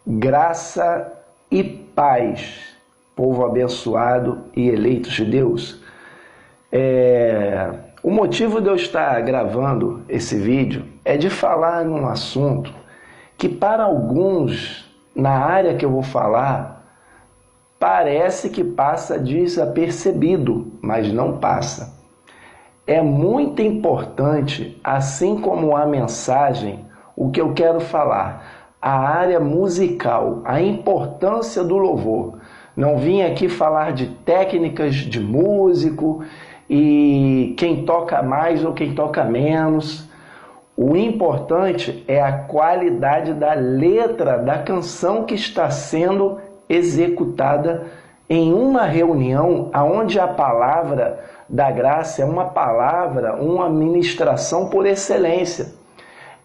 Graça e paz, povo abençoado e eleitos de Deus. O motivo de eu estar gravando esse vídeo é de falar num assunto que para alguns, na área que eu vou falar, parece que passa desapercebido, mas não passa. É muito importante, assim como a mensagem, o que eu quero falar, a área musical, a importância do louvor. Não vim aqui falar de técnicas de músico e quem toca mais ou quem toca menos. O importante é a qualidade da letra da canção que está sendo executada em uma reunião onde a palavra da graça é uma palavra, uma ministração por excelência.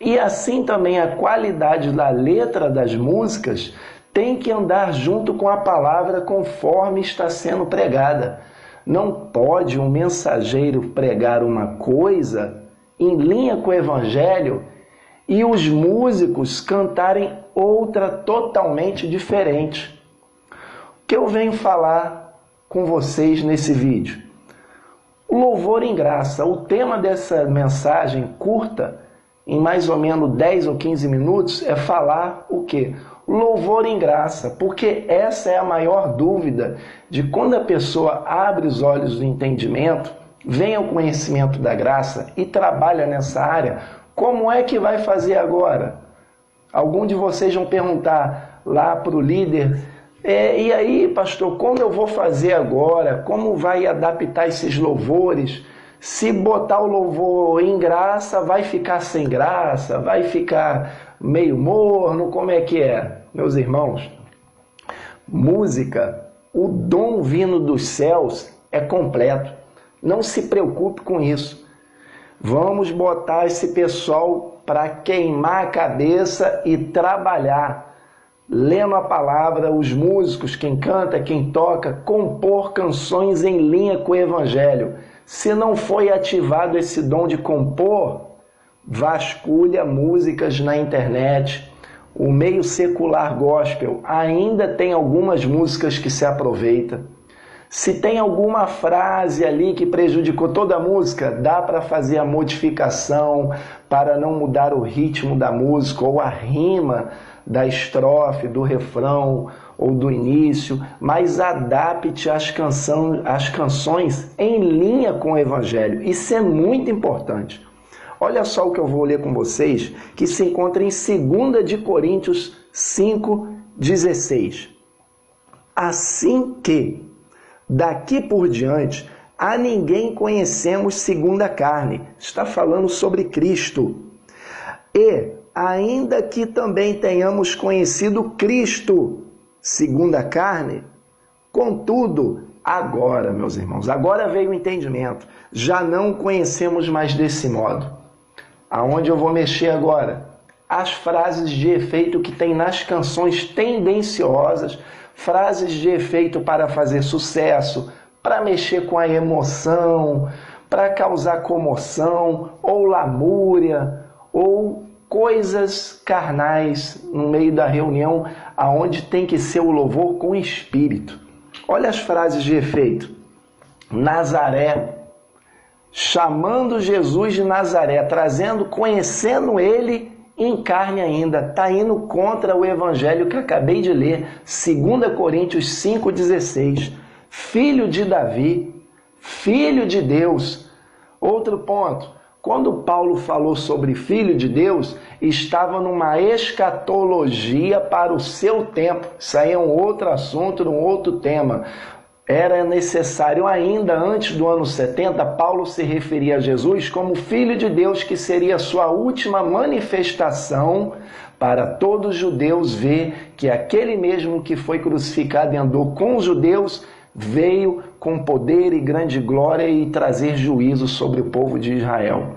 E assim também a qualidade da letra das músicas tem que andar junto com a palavra conforme está sendo pregada. Não pode um mensageiro pregar uma coisa em linha com o evangelho e os músicos cantarem outra totalmente diferente. O que eu venho falar com vocês nesse vídeo? O louvor em graça. O tema dessa mensagem curta, em mais ou menos 10 ou 15 minutos, é falar o quê? Louvor em graça, porque essa é a maior dúvida de quando a pessoa abre os olhos do entendimento, vem ao conhecimento da graça e trabalha nessa área, como é que vai fazer agora? Algum de vocês vão perguntar lá para o líder, e aí, pastor, como eu vou fazer agora? Como vai adaptar esses louvores? Se botar o louvor em graça, vai ficar sem graça? Vai ficar meio morno? Como é que é? Meus irmãos, música, o dom vindo dos céus é completo. Não se preocupe com isso. Vamos botar esse pessoal para queimar a cabeça e trabalhar, lendo a palavra, os músicos, quem canta, quem toca, compor canções em linha com o evangelho. Se não foi ativado esse dom de compor, vasculha músicas na internet. O meio secular gospel ainda tem algumas músicas que se aproveita. Se tem alguma frase ali que prejudicou toda a música, dá para fazer a modificação para não mudar o ritmo da música ou a rima da estrofe, do refrão ou do início, mas adapte as canções em linha com o evangelho. Isso é muito importante. Olha só o que eu vou ler com vocês, que se encontra em 2 de Coríntios 5:16. Assim que, daqui por diante, a ninguém conhecemos segundo a carne. Está falando sobre Cristo. E, ainda que também tenhamos conhecido Cristo segundo a carne, contudo, agora, meus irmãos, agora veio o entendimento. Já não conhecemos mais desse modo. Aonde eu vou mexer agora? As frases de efeito que tem nas canções tendenciosas, frases de efeito para fazer sucesso, para mexer com a emoção, para causar comoção, ou lamúria, ou coisas carnais no meio da reunião, aonde tem que ser o louvor com espírito. Olha as frases de efeito. Nazaré, chamando Jesus de Nazaré, conhecendo ele em carne ainda, está indo contra o evangelho que acabei de ler, 2 Coríntios 5:16. Filho de Davi, filho de Deus. Outro ponto. Quando Paulo falou sobre filho de Deus, estava numa escatologia para o seu tempo. Isso aí é um outro assunto, um outro tema. Era necessário ainda, antes do ano 70, Paulo se referia a Jesus como filho de Deus, que seria a sua última manifestação para todos os judeus ver que aquele mesmo que foi crucificado e andou com os judeus, veio com poder e grande glória e trazer juízo sobre o povo de Israel.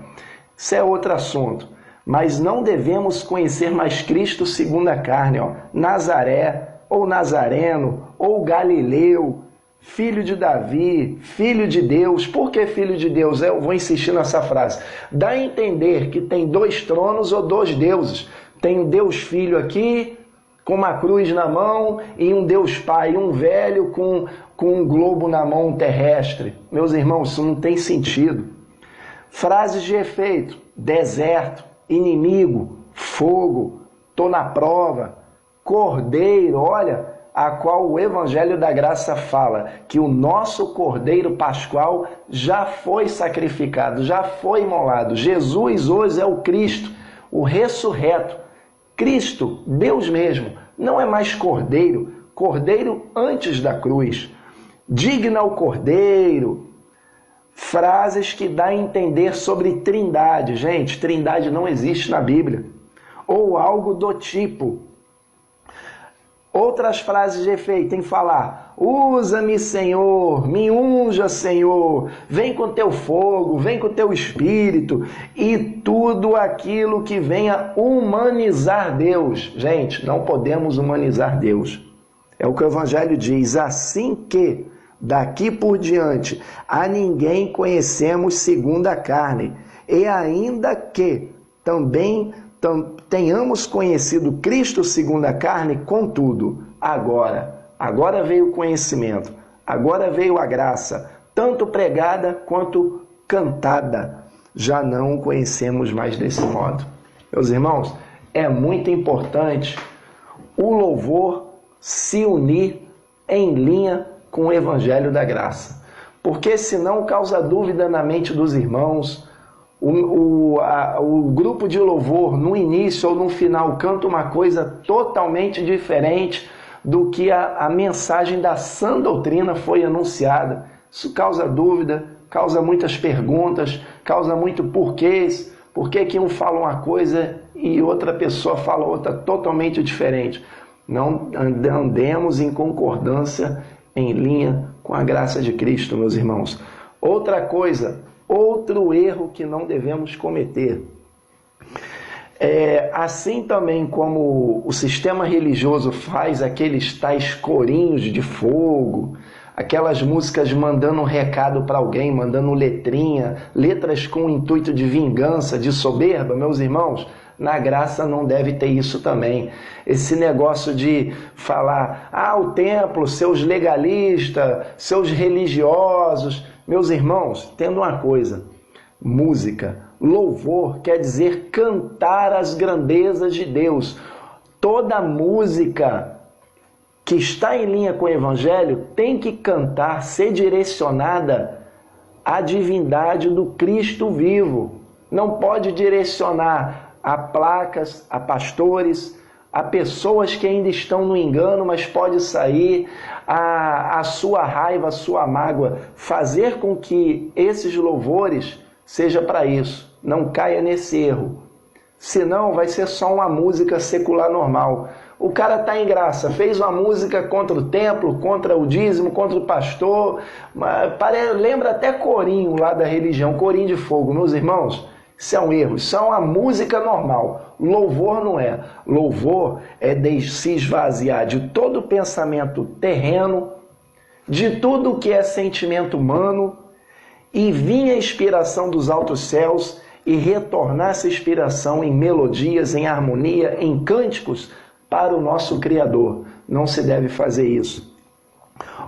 Isso é outro assunto. Mas não devemos conhecer mais Cristo segundo a carne. Nazaré, ou Nazareno, ou Galileu, filho de Davi, filho de Deus. Por que filho de Deus? Eu vou insistir nessa frase. Dá a entender que tem 2 tronos ou 2 deuses. Tem o Deus Filho aqui com uma cruz na mão e um Deus Pai, um velho com um globo na mão terrestre. Meus irmãos, isso não tem sentido. Frases de efeito: deserto, inimigo, fogo, tô na prova, cordeiro. Olha, a qual o Evangelho da Graça fala que o nosso Cordeiro Pascual já foi sacrificado, já foi imolado. Jesus hoje é o Cristo, o ressurreto. Cristo, Deus mesmo, não é mais Cordeiro, Cordeiro antes da cruz. Digna o Cordeiro. Frases que dá a entender sobre trindade. Gente, trindade não existe na Bíblia. Ou algo do tipo. Outras frases de efeito tem que falar: usa-me, Senhor, me unja, Senhor, vem com teu fogo, vem com teu espírito, e tudo aquilo que venha humanizar Deus. Gente, não podemos humanizar Deus. É o que o Evangelho diz: assim que daqui por diante a ninguém conhecemos segundo a carne, e ainda que também tenhamos conhecido Cristo segundo a carne, contudo, agora veio o conhecimento, agora veio a graça, tanto pregada quanto cantada, já não o conhecemos mais desse modo. Meus irmãos, é muito importante o louvor se unir em linha com o Evangelho da Graça, porque senão causa dúvida na mente dos irmãos. O grupo de louvor, no início ou no final, canta uma coisa totalmente diferente do que a mensagem da sã doutrina foi anunciada. Isso causa dúvida, causa muitas perguntas, causa muito porquês. Por que um fala uma coisa e outra pessoa fala outra totalmente diferente? Não andemos em concordância, em linha com a graça de Cristo, meus irmãos. Outra coisa, outro erro que não devemos cometer. Assim também como o sistema religioso faz aqueles tais corinhos de fogo, aquelas músicas mandando um recado para alguém, mandando letrinha, letras com o intuito de vingança, de soberba, meus irmãos, na graça não deve ter isso também. Esse negócio de falar: o templo, seus legalistas, seus religiosos. Meus irmãos, entenda uma coisa: música, louvor quer dizer cantar as grandezas de Deus. Toda música que está em linha com o Evangelho tem que cantar, ser direcionada à divindade do Cristo vivo. Não pode direcionar a placas, a pastores, a pessoas que ainda estão no engano, mas pode sair a sua raiva, a sua mágoa, fazer com que esses louvores seja para isso. Não caia nesse erro. Senão vai ser só uma música secular normal. O cara está em graça, fez uma música contra o templo, contra o dízimo, contra o pastor. Lembra até corinho lá da religião, corinho de fogo. Meus irmãos, isso é um erro, isso é uma música normal. Louvor não é. Louvor é se esvaziar de todo pensamento terreno, de tudo que é sentimento humano, e vir a inspiração dos altos céus e retornar essa inspiração em melodias, em harmonia, em cânticos para o nosso Criador. Não se deve fazer isso.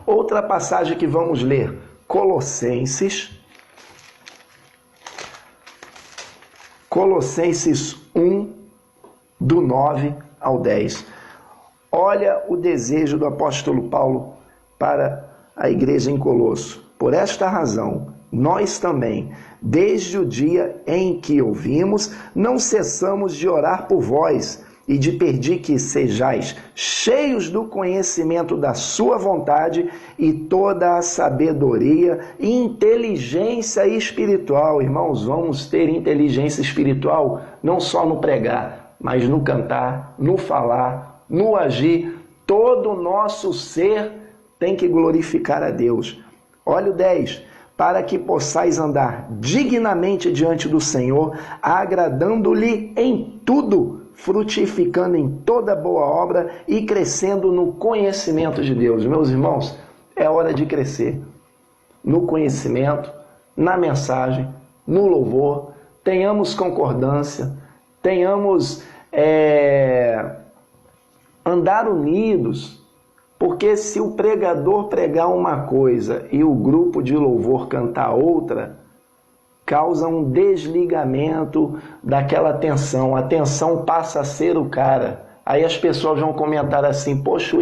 Outra passagem que vamos ler, Colossenses 1, do 9 ao 10. Olha o desejo do apóstolo Paulo para a igreja em Colosso. Por esta razão, nós também, desde o dia em que ouvimos, não cessamos de orar por vós e de pedir que sejais cheios do conhecimento da sua vontade e toda a sabedoria e inteligência espiritual. Irmãos, vamos ter inteligência espiritual não só no pregar, mas no cantar, no falar, no agir. Todo o nosso ser tem que glorificar a Deus. Olha o 10. Para que possais andar dignamente diante do Senhor, agradando-lhe em tudo, frutificando em toda boa obra e crescendo no conhecimento de Deus. Meus irmãos, é hora de crescer no conhecimento, na mensagem, no louvor. Tenhamos concordância, tenhamos andar unidos, porque se o pregador pregar uma coisa e o grupo de louvor cantar outra, causa um desligamento daquela tensão. A tensão passa a ser o cara. Aí as pessoas vão comentar assim: poxa,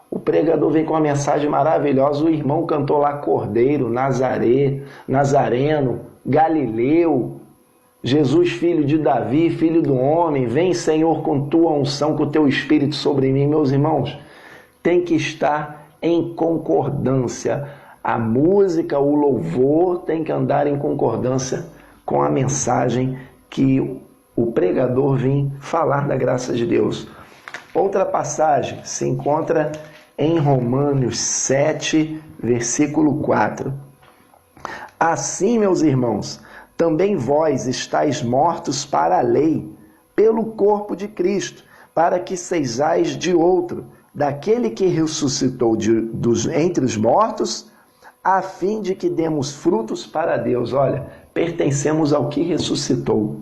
o pregador veio com uma mensagem maravilhosa, o irmão cantou lá Cordeiro, Nazareno, Galileu, Jesus, filho de Davi, filho do homem, vem, Senhor, com tua unção, com o teu Espírito sobre mim. Meus irmãos, tem que estar em concordância. A música, o louvor tem que andar em concordância com a mensagem que o pregador vem falar da graça de Deus. Outra passagem se encontra em Romanos 7, versículo 4. Assim, meus irmãos, também vós estáis mortos para a lei, pelo corpo de Cristo, para que sejais de outro, daquele que ressuscitou entre os mortos, a fim de que demos frutos para Deus. Olha, pertencemos ao que ressuscitou.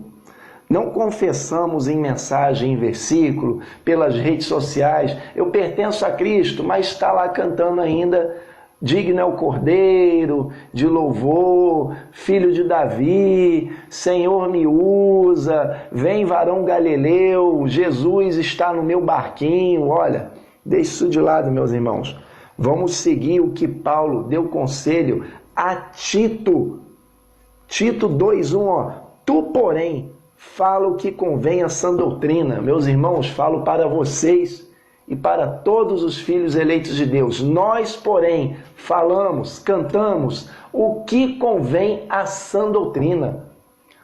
Não confessamos em mensagem, em versículo, pelas redes sociais, eu pertenço a Cristo, mas está lá cantando ainda: digno é o Cordeiro, de louvor, filho de Davi, Senhor me usa, vem varão Galileu, Jesus está no meu barquinho. Olha, deixe isso de lado, meus irmãos. Vamos seguir o que Paulo deu conselho a Tito. Tito 2:1, tu, porém, fala o que convém à sã doutrina. Meus irmãos, falo para vocês e para todos os filhos eleitos de Deus. Nós, porém, falamos, cantamos o que convém à sã doutrina.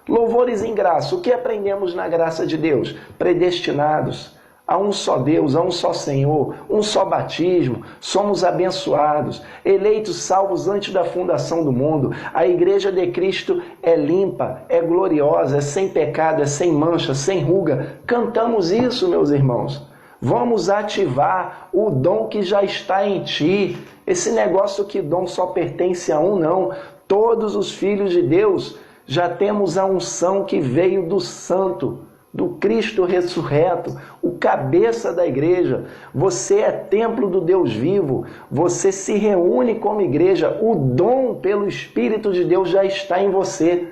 Louvores em graça. O que aprendemos na graça de Deus? Predestinados a um só Deus, a um só Senhor, um só batismo, somos abençoados, eleitos, salvos antes da fundação do mundo. A igreja de Cristo é limpa, é gloriosa, é sem pecado, é sem mancha, sem ruga. Cantamos isso, meus irmãos. Vamos ativar o dom que já está em ti. Esse negócio que dom só pertence a um, não. Todos os filhos de Deus já temos a unção que veio do Santo, do Cristo ressurreto, o cabeça da igreja. Você é templo do Deus vivo, você se reúne como igreja, o dom pelo Espírito de Deus já está em você.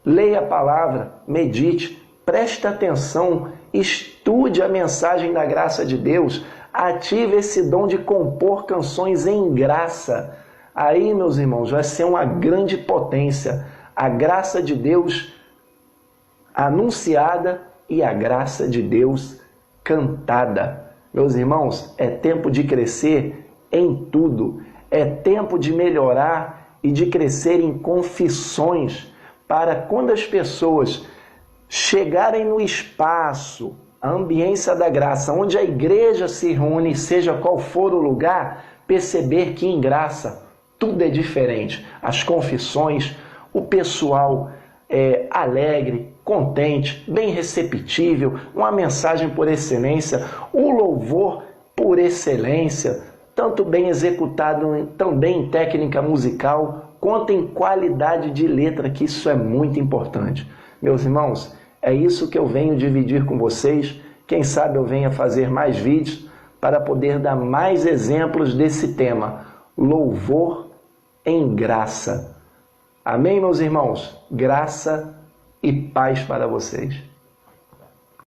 Leia a palavra, medite, preste atenção, estude a mensagem da graça de Deus, ative esse dom de compor canções em graça. Aí, meus irmãos, vai ser uma grande potência. A graça de Deus anunciada e a graça de Deus cantada. Meus irmãos, é tempo de crescer em tudo. É tempo de melhorar e de crescer em confissões, para quando as pessoas chegarem no espaço, a ambiência da graça, onde a igreja se reúne, seja qual for o lugar, perceber que em graça tudo é diferente. As confissões, o pessoal alegre, contente, bem receptível, uma mensagem por excelência, o louvor por excelência, tanto bem executado também em técnica musical, quanto em qualidade de letra, que isso é muito importante. Meus irmãos, é isso que eu venho dividir com vocês. Quem sabe eu venha fazer mais vídeos para poder dar mais exemplos desse tema, louvor em graça. Amém, meus irmãos? Graça e paz para vocês.